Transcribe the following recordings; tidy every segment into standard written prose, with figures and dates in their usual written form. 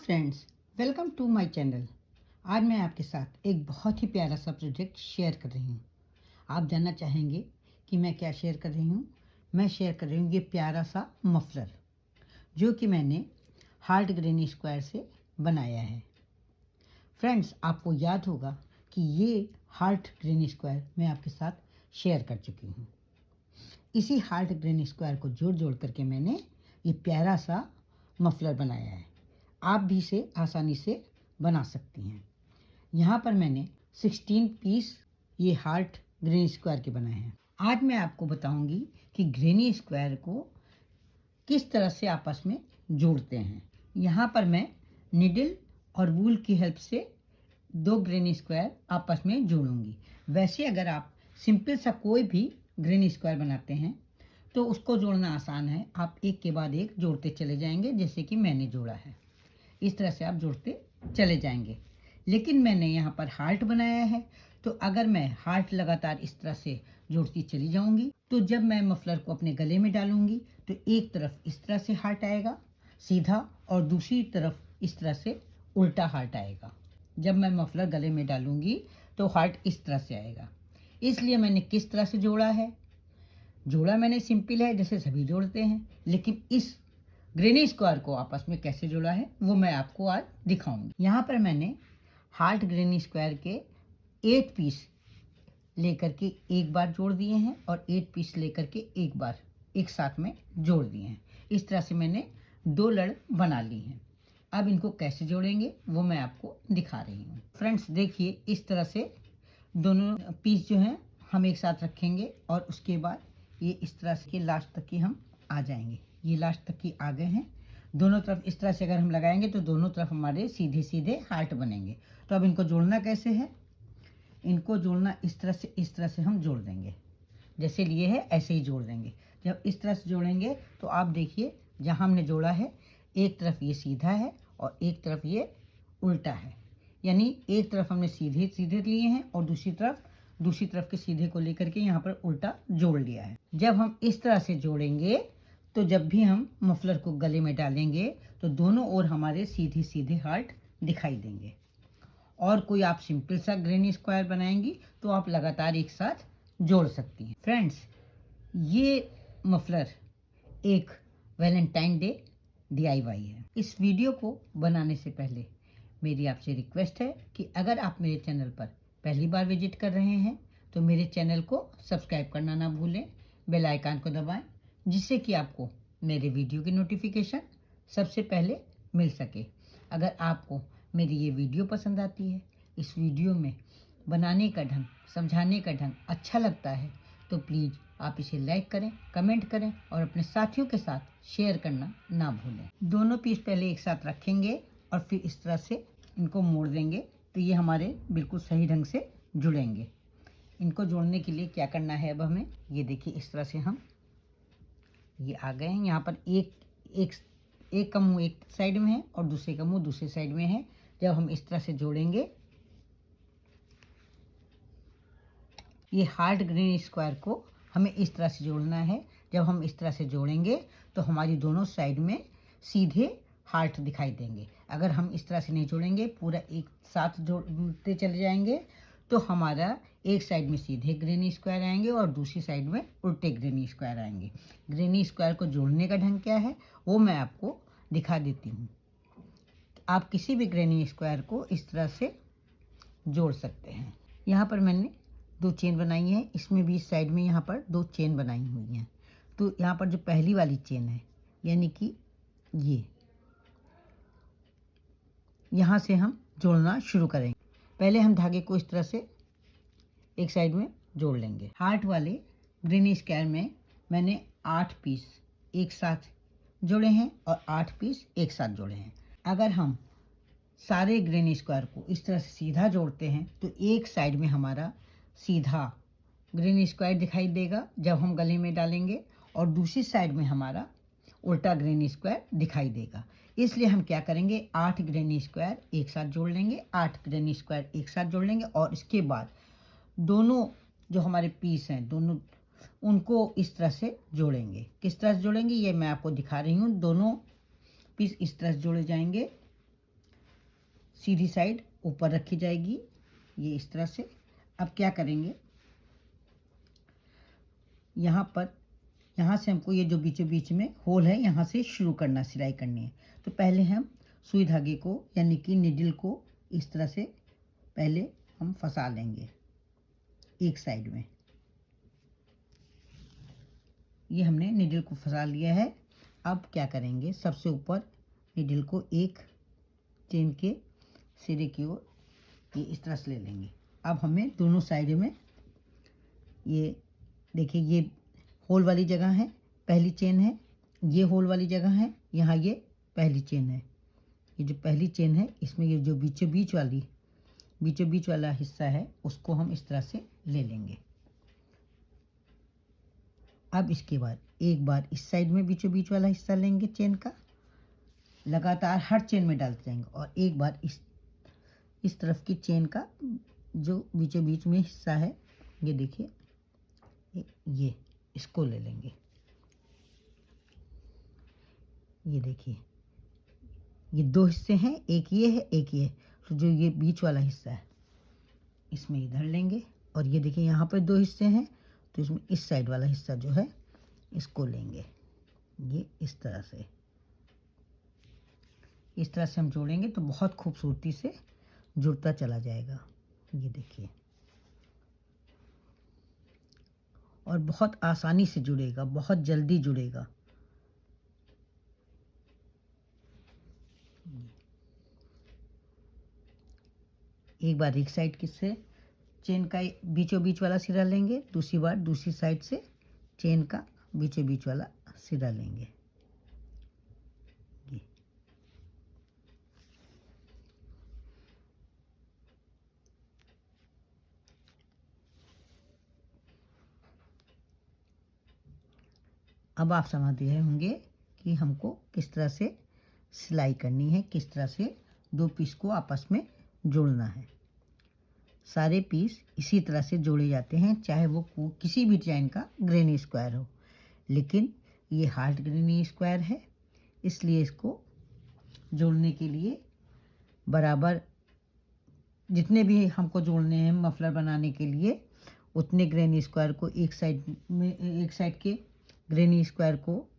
Friends, welcome to my channel. आज मैं आपके साथ एक बहुत ही प्यारा सा प्रोजेक्ट शेयर कर रही हूँ। आप जानना चाहेंगे कि मैं क्या शेयर कर रही हूँ। मैं शेयर कर रही हूँ ये प्यारा सा मफलर, जो कि मैंने हार्ट ग्रीन स्क्वायर से बनाया है। फ्रेंड्स, आपको याद होगा कि ये हार्ट ग्रीन स्क्वायर मैं आपके साथ शेयर कर चुकी हूँ। इसी हार्ट ग्रीन स्क्वायर को जोड़ जोड़ करके मैंने ये प्यारा सा मफलर बनाया है। आप भी इसे आसानी से बना सकती हैं। यहाँ पर मैंने 16 पीस ये हार्ट ग्रीन स्क्वायर के बनाए हैं। आज मैं आपको बताऊंगी कि ग्रीन स्क्वायर को किस तरह से आपस में जोड़ते हैं। यहाँ पर मैं निडल और वूल की हेल्प से दो ग्रीन स्क्वायर आपस में जोड़ूंगी। वैसे अगर आप सिंपल सा कोई भी ग्रीन स्क्वायर बनाते हैं तो उसको जोड़ना आसान है। आप एक के बाद एक जोड़ते चले जाएंगे, जैसे कि मैंने जोड़ा है। इस तरह से आप जोड़ते चले जाएंगे। लेकिन मैंने यहाँ पर हार्ट बनाया है, तो अगर मैं हार्ट लगातार इस तरह से जोड़ती चली जाऊंगी तो जब मैं मफलर को अपने गले में डालूंगी तो एक तरफ इस तरह से हार्ट आएगा सीधा, और दूसरी तरफ इस तरह से उल्टा हार्ट आएगा। जब मैं मफलर गले में डालूंगी तो हार्ट इस तरह से आएगा। इसलिए मैंने किस तरह से जोड़ा है, जोड़ा मैंने सिंपल है जैसे सभी जोड़ते हैं, लेकिन इस ग्रीन स्क्वायर को आपस में कैसे जोड़ा है वो मैं आपको आज दिखाऊंगी। यहाँ पर मैंने हार्ट ग्रीन स्क्वायर के 8 पीस लेकर के एक बार जोड़ दिए हैं और 8 पीस लेकर के एक बार एक साथ में जोड़ दिए हैं। इस तरह से मैंने 2 लड़ बना ली हैं। अब इनको कैसे जोड़ेंगे वो मैं आपको दिखा रही हूँ। फ्रेंड्स, देखिए इस तरह से दोनों पीस जो हैं हम एक साथ रखेंगे और उसके बाद ये इस तरह से लास्ट तक ही हम आ जाएंगे। ये लास्ट तक ही आ गए हैं। दोनों तरफ इस तरह से अगर हम लगाएंगे तो दोनों तरफ हमारे सीधे सीधे हार्ट बनेंगे। तो अब इनको जोड़ना कैसे है, इनको जोड़ना इस तरह से हम जोड़ देंगे। जैसे लिए है ऐसे ही जोड़ देंगे। जब इस तरह से जोड़ेंगे तो आप देखिए जहाँ हमने जोड़ा है एक तरफ ये सीधा है और एक तरफ ये उल्टा है। यानी एक तरफ हमने सीधे सीधे लिए हैं और दूसरी तरफ के सीधे को लेकर के यहाँ पर उल्टा जोड़ लिया है। जब हम इस तरह से जोड़ेंगे तो जब भी हम मफलर को गले में डालेंगे तो दोनों ओर हमारे सीधे सीधे हार्ट दिखाई देंगे। और कोई आप सिंपल सा ग्रीन स्क्वायर बनाएंगी तो आप लगातार एक साथ जोड़ सकती हैं। फ्रेंड्स, ये मफलर एक वैलेंटाइन डे DIY है। इस वीडियो को बनाने से पहले मेरी आपसे रिक्वेस्ट है कि अगर आप मेरे चैनल पर पहली बार विजिट कर रहे हैं तो मेरे चैनल को सब्सक्राइब करना ना भूलें, बेल आइकन को दबाएं, जिससे कि आपको मेरे वीडियो की नोटिफिकेशन सबसे पहले मिल सके। अगर आपको मेरी ये वीडियो पसंद आती है, इस वीडियो में बनाने का ढंग, समझाने का ढंग अच्छा लगता है तो प्लीज़ आप इसे लाइक करें, कमेंट करें और अपने साथियों के साथ शेयर करना ना भूलें। दोनों पीस पहले एक साथ रखेंगे और फिर इस तरह से इनको मोड़ देंगे तो ये हमारे बिल्कुल सही ढंग से जुड़ेंगे। इनको जोड़ने के लिए क्या करना है, अब हमें ये देखिए इस तरह से हम ये आ गए हैं। यहाँ पर एक का मुंह एक साइड में है और दूसरे का मुंह दूसरे साइड में है। जब हम इस तरह से जोड़ेंगे, ये हार्ट ग्रीन स्क्वायर को हमें इस तरह से जोड़ना है। जब हम इस तरह से जोड़ेंगे तो हमारी दोनों साइड में सीधे हार्ट दिखाई देंगे। अगर हम इस तरह से नहीं जोड़ेंगे, पूरा एक साथ जोड़ते चले जाएंगे तो हमारा एक साइड में सीधे ग्रीन स्क्वायर आएंगे और दूसरी साइड में उल्टे ग्रीन स्क्वायर आएंगे। ग्रीन स्क्वायर को जोड़ने का ढंग क्या है वो मैं आपको दिखा देती हूँ। आप किसी भी ग्रीन स्क्वायर को इस तरह से जोड़ सकते हैं। यहाँ पर मैंने 2 चेन बनाई है, इसमें भी इस साइड में यहाँ पर 2 चेन बनाई हुई हैं। तो यहाँ पर जो पहली वाली चेन है, यानी कि ये यहाँ से हम जोड़ना शुरू करेंगे। पहले हम धागे को इस तरह से एक साइड में जोड़ लेंगे। हार्ट वाले ग्रीन स्क्वायर में मैंने 8 पीस एक साथ जोड़े हैं और 8 पीस एक साथ जोड़े हैं। अगर हम सारे ग्रीन स्क्वायर को इस तरह से सीधा जोड़ते हैं तो एक साइड में हमारा सीधा ग्रीन स्क्वायर दिखाई देगा जब हम गले में डालेंगे, और दूसरी साइड में हमारा उल्टा ग्रीन स्क्वायर दिखाई देगा। इसलिए हम क्या करेंगे, 8 ग्रीन स्क्वायर एक साथ जोड़ लेंगे, 8 ग्रीन स्क्वायर एक साथ जोड़ लेंगे और इसके बाद दोनों जो हमारे पीस हैं दोनों उनको इस तरह से जोड़ेंगे। किस तरह से जोड़ेंगे ये मैं आपको दिखा रही हूँ। दोनों पीस इस तरह से जोड़े जाएंगे सीधी साइड ऊपर रखी जाएगी, ये इस तरह से। अब क्या करेंगे, यहाँ पर, यहाँ से हमको ये जो बीचों बीच में होल है यहाँ से शुरू करना, सिलाई करनी है। तो पहले हम सुई धागे को यानी कि निडल को इस तरह से पहले हम फंसा लेंगे एक साइड में। ये हमने निडल को फंसा लिया है। अब क्या करेंगे, सबसे ऊपर निडल को एक चेन के सिरे की ओर ये इस तरह से ले लेंगे। अब हमें दोनों साइड में, ये देखिए, ये होल वाली जगह है, पहली चेन है, ये होल वाली जगह है, यहाँ ये पहली चेन है। ये जो पहली चेन है इसमें ये जो बीचों बीच वाला हिस्सा है उसको हम इस तरह से ले लेंगे। अब इसके बाद एक बार इस साइड में बीचों बीच वाला हिस्सा लेंगे चेन का, लगातार हर चेन में डालते जाएंगे, और एक बार इस तरफ की चेन का जो बीचों बीच में हिस्सा है, ये देखिए, ये इसको ले लेंगे। ये देखिए, ये दो हिस्से हैं, एक ये है एक ये है। तो जो ये बीच वाला हिस्सा है इसमें इधर लेंगे, और ये देखिए यहाँ पर दो हिस्से हैं, तो इसमें इस साइड वाला हिस्सा जो है इसको लेंगे। ये इस तरह से हम जोड़ेंगे तो बहुत खूबसूरती से जुड़ता चला जाएगा। ये देखिए, और बहुत आसानी से जुड़ेगा, बहुत जल्दी जुड़ेगा। एक बार एक साइड से चेन का बीचों बीच वाला सिरा लेंगे, दूसरी बार दूसरी साइड से चेन का बीचों बीच वाला सिरा लेंगे। ये अब आप समझ गए होंगे कि हमको किस तरह से सिलाई करनी है, किस तरह से दो पीस को आपस में जोड़ना है। सारे पीस इसी तरह से जोड़े जाते हैं, चाहे वो किसी भी डिजाइन का ग्रेनी स्क्वायर हो, लेकिन ये हार्ड ग्रेनी स्क्वायर है, इसलिए इसको जोड़ने के लिए बराबर जितने भी हमको जोड़ने हैं मफलर बनाने के लिए, उतने ग्रेनी स्क्वायर को एक साइड के ग्रेनी स्क्वायर को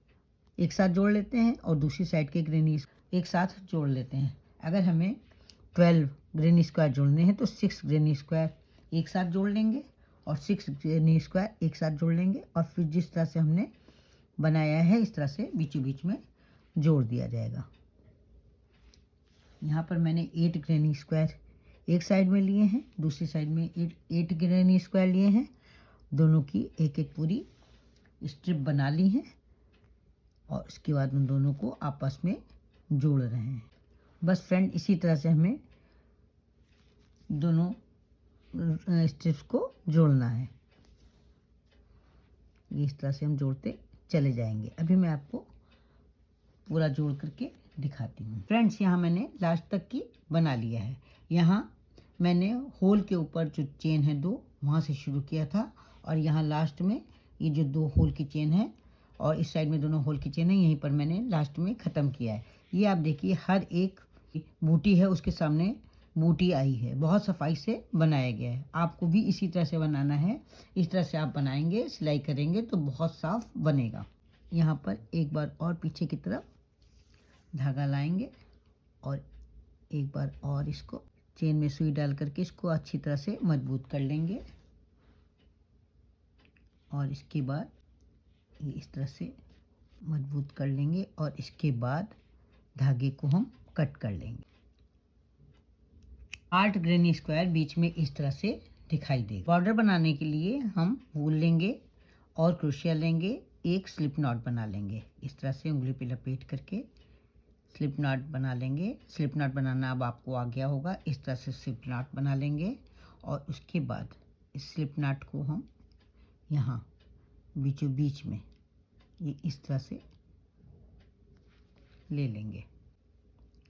एक साथ जोड़ लेते हैं, और दूसरी साइड के ग्रेनी एक साथ जोड़ लेते हैं। अगर हमें 12 ग्रेनी स्क्वायर जोड़ने हैं तो 6 ग्रेनी स्क्वायर एक साथ जोड़ लेंगे, और 6 ग्रेनी स्क्वायर एक साथ जोड़ लेंगे, और फिर जिस तरह से हमने बनाया है इस तरह से बीचों बीच में जोड़ दिया जाएगा। यहाँ पर मैंने 8 ग्रेनी स्क्वायर एक साइड में लिए हैं, दूसरी साइड में 8 ग्रेनी स्क्वायर लिए हैं। दोनों की एक एक पूरी स्ट्रिप बना ली है, और इसके बाद उन दोनों को आपस में जोड़ रहे हैं। बस फ्रेंड, इसी तरह से हमें दोनों स्ट्रिप्स को जोड़ना है। इस तरह से हम जोड़ते चले जाएंगे। अभी मैं आपको पूरा जोड़ करके दिखाती हूँ। फ्रेंड्स, यहाँ मैंने लास्ट तक की बना लिया है। यहाँ मैंने होल के ऊपर जो चेन है दो, वहाँ से शुरू किया था, और यहाँ लास्ट में ये जो दो होल की चेन है, और इस साइड में दोनों होल की चेन है, यहीं पर मैंने लास्ट में ख़त्म किया है। ये आप देखिए, हर एक बूटी है उसके सामने बूटी आई है, बहुत सफाई से बनाया गया है। आपको भी इसी तरह से बनाना है। इस तरह से आप बनाएंगे, सिलाई करेंगे तो बहुत साफ बनेगा। यहाँ पर एक बार और पीछे की तरफ धागा लाएंगे, और एक बार और इसको चेन में सुई डाल करके इसको अच्छी तरह से मजबूत कर लेंगे, और इसके बाद ये इस तरह से मजबूत कर लेंगे, और इसके बाद धागे को हम कट कर लेंगे। 8 ग्रेनी स्क्वायर बीच में इस तरह से दिखाई देगा। बॉर्डर बनाने के लिए हम वूल लेंगे और क्रोशिया लेंगे, एक स्लिप नॉट बना लेंगे। इस तरह से उंगली पे लपेट करके स्लिप नॉट बना लेंगे। स्लिप नॉट बनाना अब आपको आ गया होगा। इस तरह से स्लिप नॉट बना लेंगे, और उसके बाद इस स्लिप नॉट को हम यहाँ बीचों बीच में ये इस तरह से ले लेंगे,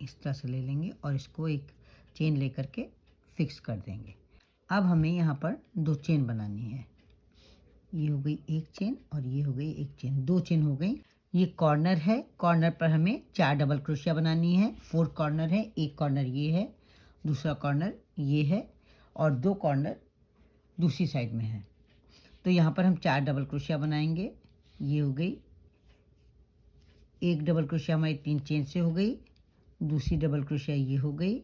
इस तरह से ले लेंगे, और इसको एक चेन लेकर के फिक्स कर देंगे। अब हमें यहाँ पर 2 चेन बनानी है। ये हो गई एक चेन, और ये हो गई एक चेन, 2 चेन हो गई। ये कॉर्नर है, कॉर्नर पर हमें 4 डबल क्रोशिया बनानी है। 4 कॉर्नर है, एक कॉर्नर ये है, दूसरा कॉर्नर ये है और 2 कॉर्नर दूसरी साइड में है। तो यहाँ पर हम 4 डबल क्रोशिया बनाएंगे। ये हो गई एक डबल क्रोशिया, हमारी 3 चेन से हो गई। दूसरी डबल क्रोशिया ये हो गई।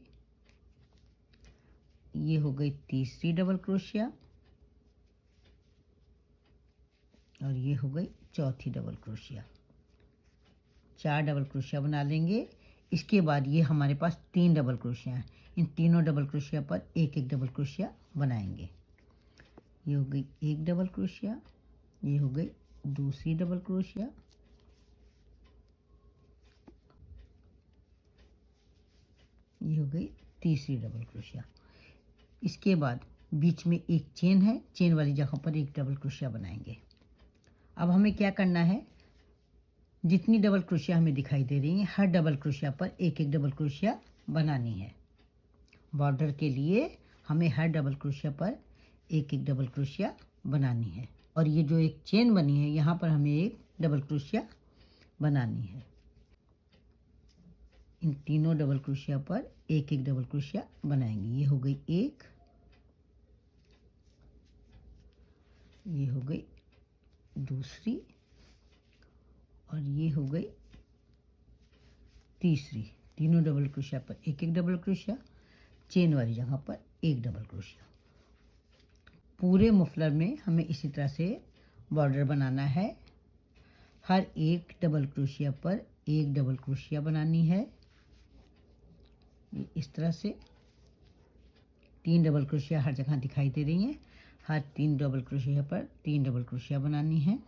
ये हो गई तीसरी डबल क्रोशिया और ये हो गई चौथी डबल क्रोशिया। 4 डबल क्रोशिया बना लेंगे। इसके बाद ये हमारे पास 3 डबल क्रोशिया हैं। इन तीनों डबल क्रोशिया पर एक एक डबल क्रोशिया बनाएंगे। ये हो गई एक डबल क्रोशिया, ये हो गई दूसरी डबल क्रोशिया, ये हो गई तीसरी डबल क्रोशिया। इसके बाद बीच में एक चेन है, चेन वाली जगह पर एक डबल क्रोशिया बनाएंगे। अब हमें क्या करना है, जितनी डबल क्रोशिया हमें दिखाई दे रही हैं हर डबल क्रोशिया पर एक एक डबल क्रोशिया बनानी है। बॉर्डर के लिए हमें हर डबल क्रोशिया पर एक एक डबल क्रोशिया बनानी है। और ये जो एक चेन बनी है यहाँ पर हमें एक डबल क्रोशिया बनानी है। इन तीनों डबल क्रोशिया पर एक एक डबल क्रोशिया बनाएंगे। ये हो गई एक, ये हो गई दूसरी और ये हो गई तीसरी। तीनों डबल क्रोशिया पर एक एक डबल क्रोशिया, चेन वाली जगह पर एक डबल क्रोशिया। पूरे मफलर में हमें इसी तरह से बॉर्डर बनाना है। हर एक डबल क्रोशिया पर एक डबल क्रोशिया बनानी है। इस तरह से 3 डबल क्रोशिया हर जगह दिखाई दे रही हैं। हर 3 डबल क्रोशिया पर 3 डबल क्रोशिया बनानी है।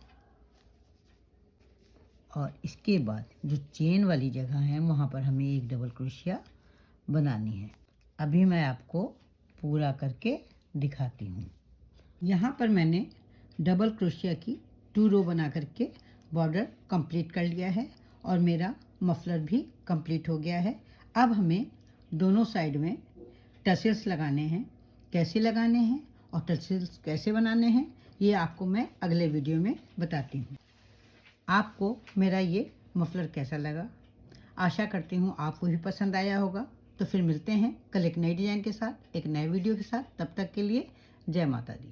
और इसके बाद जो चेन वाली जगह है वहाँ पर हमें एक डबल क्रोशिया बनानी है। अभी मैं आपको पूरा करके दिखाती हूँ। यहाँ पर मैंने डबल क्रोशिया की 2 रो बना करके बॉर्डर कंप्लीट कर लिया है और मेरा मफलर भी कंप्लीट हो गया है। अब हमें दोनों साइड में टसेल्स लगाने हैं। कैसे लगाने हैं और टसेल्स कैसे बनाने हैं ये आपको मैं अगले वीडियो में बताती हूँ। आपको मेरा ये मफलर कैसा लगा? आशा करती हूँ आपको भी पसंद आया होगा। तो फिर मिलते हैं कल एक नई डिज़ाइन के साथ, एक नए वीडियो के साथ। तब तक के लिए जय माता दी।